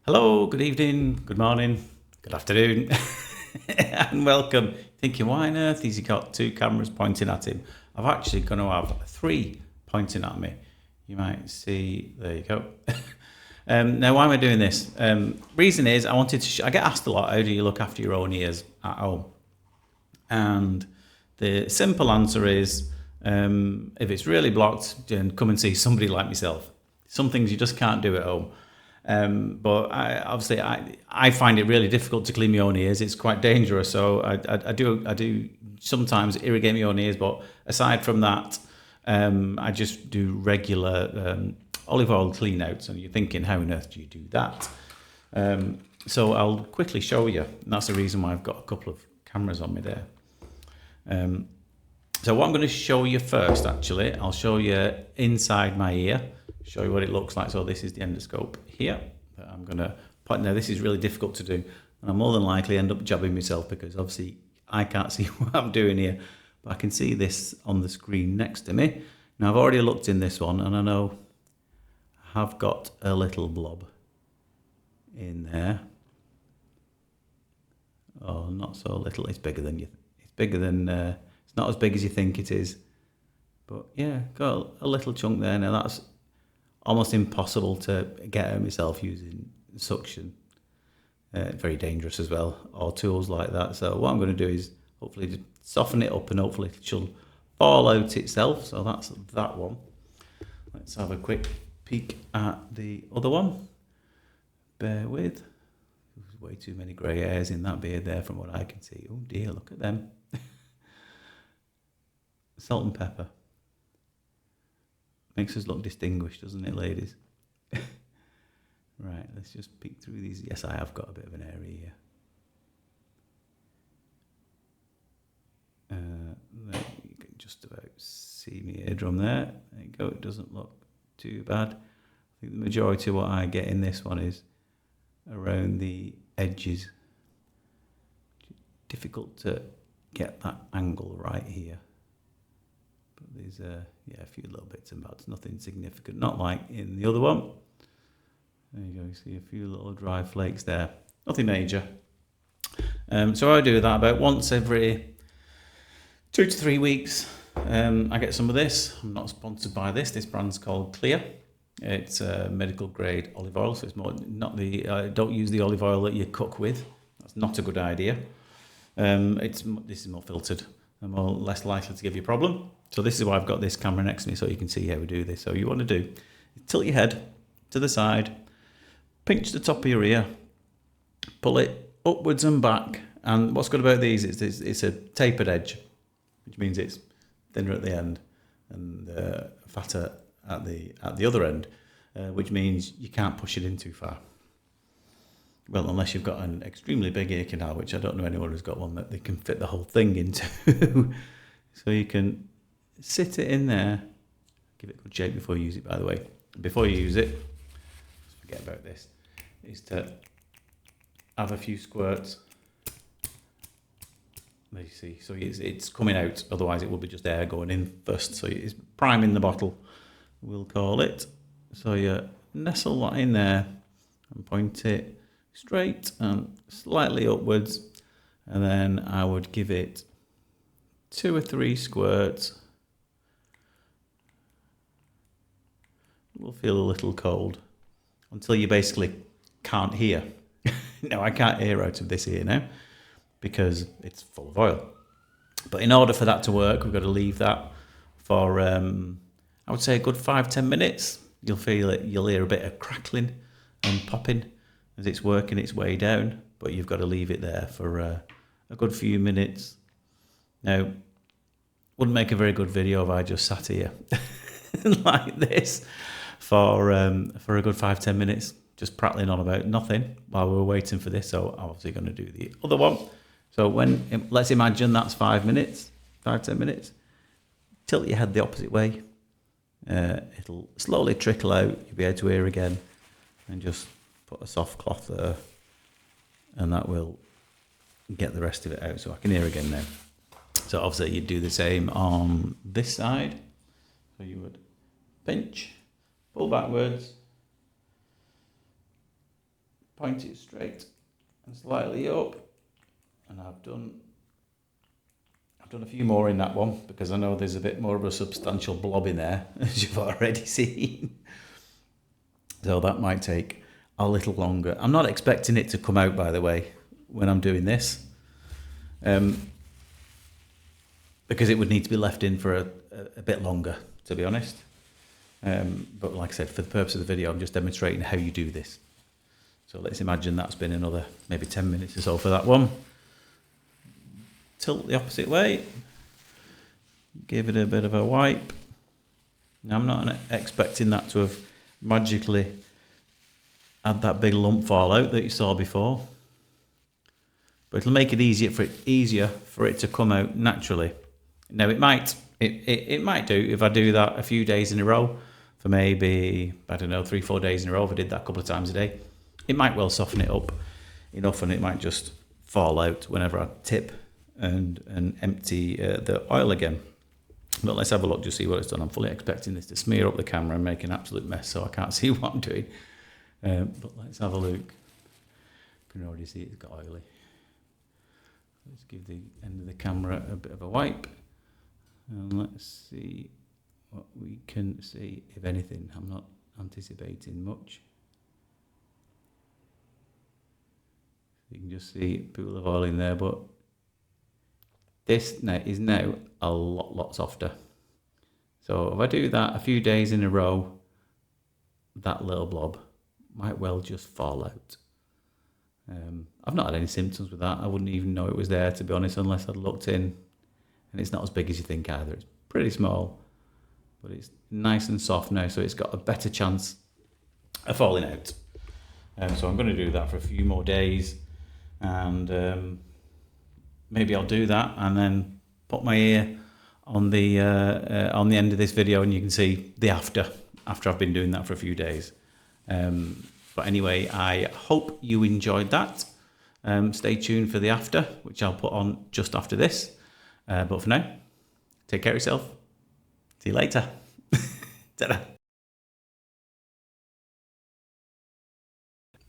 Hello, good evening, good morning, good afternoon, and welcome. Thinking, why on earth has he got two cameras pointing at him? I've actually going to have three pointing at me. You might see, there you go. Now, why am I doing this? Reason is, I wanted to, I get asked a lot, how do you look after your own ears at home? And the simple answer is, if it's really blocked, then come and see somebody like myself. Some things you just can't do at home. But I find it really difficult to clean my own ears. It's quite dangerous. So I do sometimes irrigate my own ears. But aside from that, I just do regular olive oil clean outs. And you're thinking, how on earth do you do that? So I'll quickly show you. And that's the reason why I've got a couple of cameras on me there. So what I'm going to show you first, actually, I'll show you inside my ear, show you what it looks like. So this is the endoscope here that I'm going to put. Now this is really difficult to do, and I'll more than likely end up jabbing myself because obviously I can't see what I'm doing here, but I can see this on the screen next to me. Now I've already looked in this one, and I know I have got a little blob in there. Oh, not so little. It's bigger than you. It's bigger than. It's not as big as you think it is, but yeah, got a little chunk there. Now that's almost impossible to get out myself using suction. Very dangerous as well, or tools like that. So what I'm going to do is hopefully just soften it up, and hopefully it should fall out itself. So that's that one. Let's have a quick peek at the other one. Bear with. There's way too many grey hairs in that beard there from what I can see. Oh dear, look at them. Salt and pepper. Makes us look distinguished, doesn't it, ladies? Right, let's just peek through these. Yes, I have got a bit of an area here. There, you can just about see my eardrum there. There you go, it doesn't look too bad. I think the majority of what I get in this one is around the edges. Difficult to get that angle right here. There's a few little bits and bobs, nothing significant, not like in the other one. There you go, you see a few little dry flakes there, nothing major. So I do that about once every 2 to 3 weeks. I get some of this. I'm not sponsored by this brand's called Clear. It's medical grade olive oil, so it's more not the don't use the olive oil that you cook with. That's not a good idea. This is more filtered and more less likely to give you a problem. So this is why I've got this camera next to me, so you can see how we do this. So you want to do, tilt your head to the side, pinch the top of your ear, pull it upwards and back. And what's good about these is it's a tapered edge, which means it's thinner at the end and fatter at the other end, which means you can't push it in too far. Well, unless you've got an extremely big ear canal, which I don't know anyone who's got one that they can fit the whole thing into. So you can sit it in there. Give it a good shape before you use it, by the way. Before you use it, forget about this, is to have a few squirts. There you see, so it's coming out, otherwise it will be just air going in first. So it's priming the bottle, we'll call it. So you nestle that in there and point it straight and slightly upwards, and then I would give it 2 or 3 squirts. It will feel a little cold until you basically can't hear. Now I can't hear out of this ear now because it's full of oil. But in order for that to work, we've got to leave that for I would say a good 5-10 minutes. You'll feel it. You'll hear a bit of crackling and popping as it's working its way down, but you've got to leave it there for a good few minutes. Now, wouldn't make a very good video if I just sat here like this for a good 5-10 minutes, just prattling on about nothing while we were waiting for this. So I'm obviously going to do the other one. So let's imagine that's 5-10 minutes. Tilt your head the opposite way. It'll slowly trickle out. You'll be able to hear again, and just put a soft cloth there, and that will get the rest of it out so I can hear again now. So obviously you'd do the same on this side. So you would pinch, pull backwards, point it straight and slightly up, and I've done a few more in that one because I know there's a bit more of a substantial blob in there, as you've already seen. So that might take a little longer. I'm not expecting it to come out, by the way, when I'm doing this, because it would need to be left in for a bit longer, to be honest. But like I said, for the purpose of the video, I'm just demonstrating how you do this. So let's imagine that's been another maybe 10 minutes or so for that one. Tilt the opposite way. Give it a bit of a wipe. Now, I'm not expecting that to have magically had that big lump fall out that you saw before. But it'll make it easier for it to come out naturally. Now, it might do if I do that a few days in a row for maybe, I don't know, 3-4 days in a row. If I did that a couple of times a day, it might well soften it up enough and it might just fall out whenever I tip and empty the oil again. But let's have a look, just see what it's done. I'm fully expecting this to smear up the camera and make an absolute mess, so I can't see what I'm doing. But let's have a look. You can already see it's got oily. Let's give the end of the camera a bit of a wipe. And let's see what we can see, if anything. I'm not anticipating much. You can just see a pool of oil in there, but this now is now a lot softer. So if I do that a few days in a row, that little blob might well just fall out. I've not had any symptoms with that. I wouldn't even know it was there, to be honest, unless I'd looked in. And it's not as big as you think either. It's pretty small, but it's nice and soft now, so it's got a better chance of falling out. So I'm going to do that for a few more days, and maybe I'll do that and then put my ear on the end of this video, and you can see the after I've been doing that for a few days. But anyway, I hope you enjoyed that. Stay tuned for the after, which I'll put on just after this. But for now, take care of yourself. See you later. Ta-da.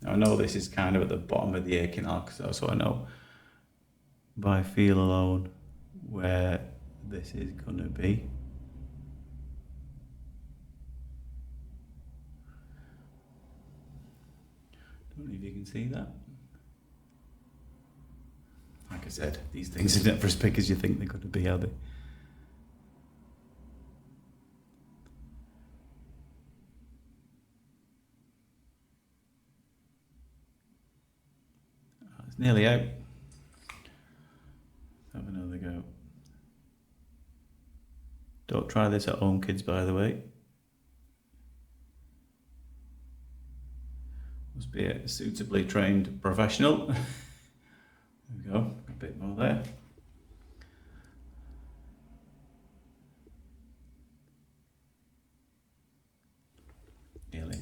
I know this is kind of at the bottom of the ear canal, so I know by feel alone where this is going to be. Don't know if you can see that. Like I said, these things are never as big as you think they're going to be, are they? It's nearly out. Let's have another go. Don't try this at home, kids, by the way. Must be a suitably trained professional. There we go, a bit more there. Nearly.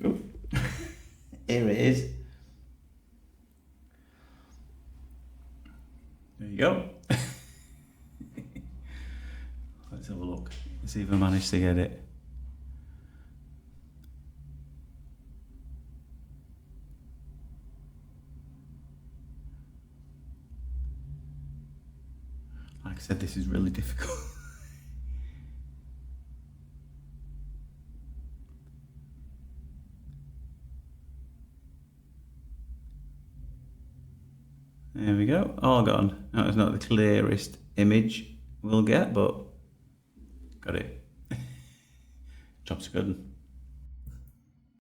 Oh. Here it is. There you go. Let's have a look. Let's see if I manage to get it. Like I said, this is really difficult. There we go, all gone. Now it's not the clearest image we'll get, but got it. Job's good.